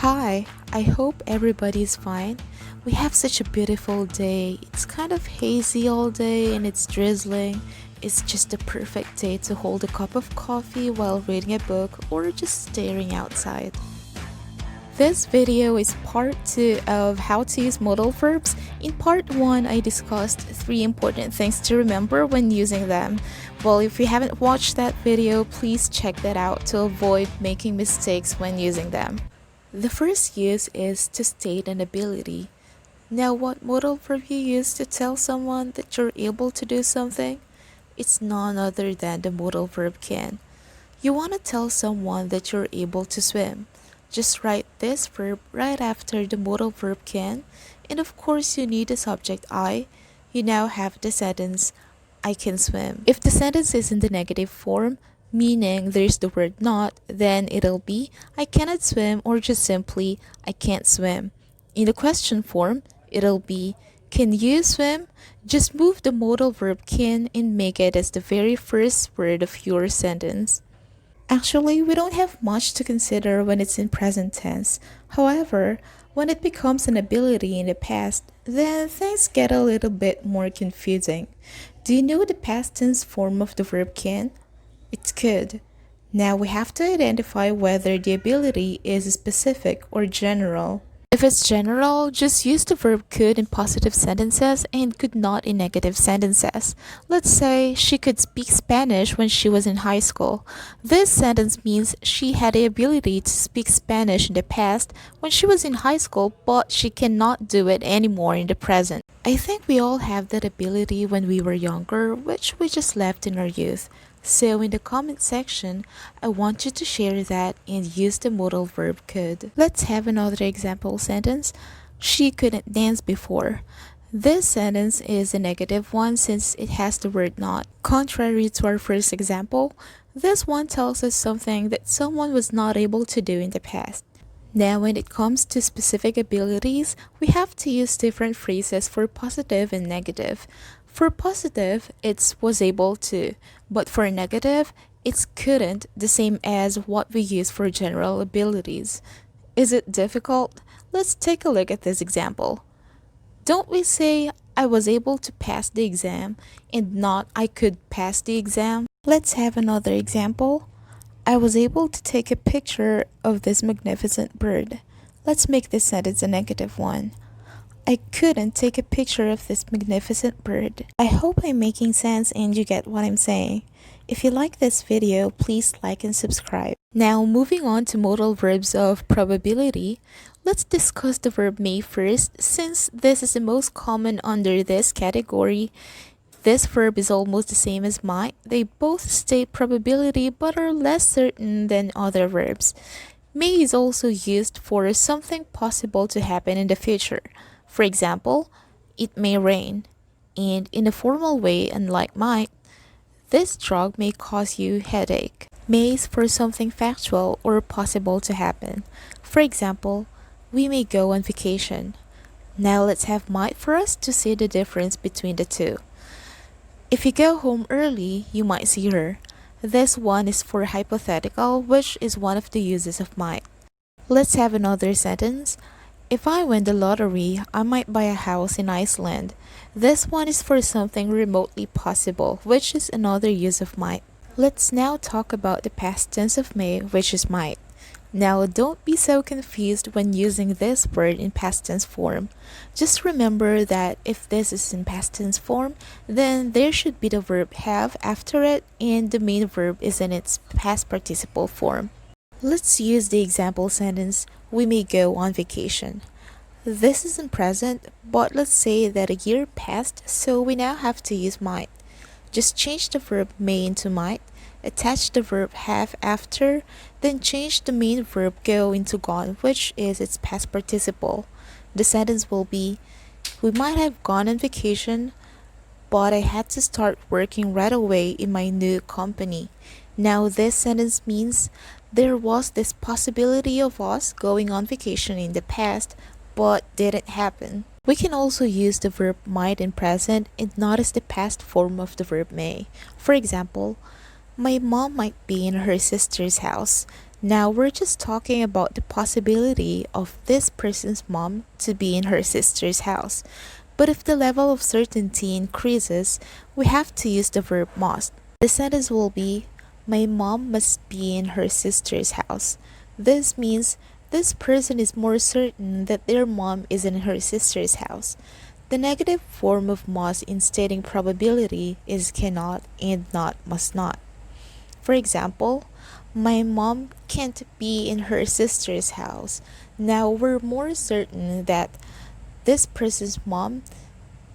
Hi, I hope everybody's fine. We have such a beautiful day. It's kind of hazy all day and it's drizzling. It's just the perfect day to hold a cup of coffee while reading a book or just staring outside. This video is part 2 of how to use modal verbs. In part 1, I discussed 3 important things to remember when using them. Well, if you haven't watched that video, please check that out to avoid making mistakes when using them. The first use is to state an ability. Now, what modal verb you use to tell someone that you're able to do something? It's none other than the modal verb can. You want to tell someone that you're able to swim. Just write this verb right after the modal verb can, and of course you need the subject I. You now have the sentence, I can swim. If the sentence is in the negative form, meaning there's the word not, then it'll be I cannot swim or just simply I can't swim. In the question form, it'll be can you swim? Just move the modal verb can and make it as the very first word of your sentence. Actually, we don't have much to consider when it's in present tense. However, when it becomes an ability in the past, then things get a little bit more confusing. Do you know the past tense form of the verb can? It's could. Now we have to identify whether the ability is specific or general. If it's general, just use the verb could in positive sentences and could not in negative sentences. Let's say she could speak Spanish when she was in high school. This sentence means she had the ability to speak Spanish in the past when she was in high school, but she cannot do it anymore in the present. I think we all have that ability when we were younger, which we just left in our youth. So in the comment section, I want you to share that and use the modal verb could. Let's have another example sentence. She couldn't dance before. This sentence is a negative one since it has the word not. Contrary to our first example, this one tells us something that someone was not able to do in the past. Now, when it comes to specific abilities, we have to use different phrases for positive and negative. For positive, it's was able to, but for negative, it's couldn't, the same as what we use for general abilities. Is it difficult? Let's take a look at this example. Don't we say, I was able to pass the exam and not I could pass the exam? Let's have another example. I was able to take a picture of this magnificent bird. Let's make this sentence a negative one. I couldn't take a picture of this magnificent bird. I hope I'm making sense and you get what I'm saying. If you like this video, please like and subscribe. Now, moving on to modal verbs of probability, let's discuss the verb may first since this is the most common under this category. This verb is almost the same as might. They both state probability but are less certain than other verbs. May is also used for something possible to happen in the future. For example, it may rain. And in a formal way, unlike might, this drug may cause you headache. May is for something factual or possible to happen. For example, we may go on vacation. Now let's have might for us to see the difference between the two. If you go home early, you might see her. This one is for hypothetical, which is one of the uses of might. Let's have another sentence. If I win the lottery, I might buy a house in Iceland. This one is for something remotely possible, which is another use of might. Let's now talk about the past tense of may, which is might. Now, don't be so confused when using this word in past tense form. Just remember that if this is in past tense form, then there should be the verb have after it and the main verb is in its past participle form. Let's use the example sentence, we may go on vacation. This is in present, but let's say that a year passed, so we now have to use might. Just change the verb may into might, attach the verb have after, then change the main verb go into gone, which is its past participle. The sentence will be, we might have gone on vacation, but I had to start working right away in my new company. Now this sentence means there was this possibility of us going on vacation in the past, but didn't happen. We can also use the verb might in present and notice the past form of the verb may. For example, my mom might be in her sister's house. Now we're just talking about the possibility of this person's mom to be in her sister's house. But if the level of certainty increases, we have to use the verb must. The sentence will be, my mom must be in her sister's house. This means this person is more certain that their mom is in her sister's house. The negative form of must in stating probability is cannot and not must not. For example, my mom can't be in her sister's house. Now we're more certain that this person's mom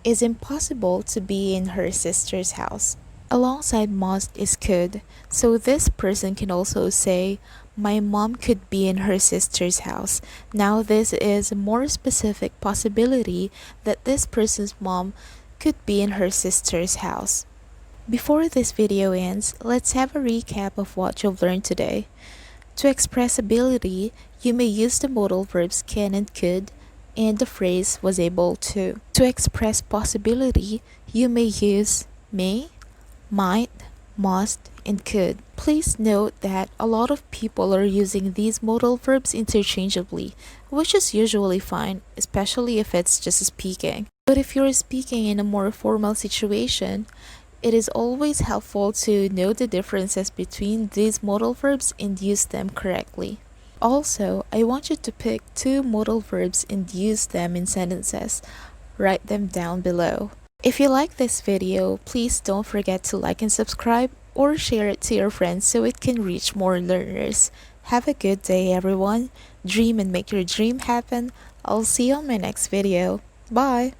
is impossible to be in her sister's house. Alongside must is could, so this person can also say, my mom could be in her sister's house. Now this is a more specific possibility that this person's mom could be in her sister's house. Before this video ends, let's have a recap of what you've learned today. To express ability, you may use the modal verbs can and could, and the phrase was able to. To express possibility, you may use may, might, must, and could. Please note that a lot of people are using these modal verbs interchangeably, which is usually fine, especially if it's just speaking. But if you're speaking in a more formal situation, it is always helpful to know the differences between these modal verbs and use them correctly. Also, I want you to pick 2 modal verbs and use them in sentences. Write them down below. If you like this video, please don't forget to like and subscribe or share it to your friends so it can reach more learners. Have a good day, everyone. Dream and make your dream happen. I'll see you on my next video. Bye!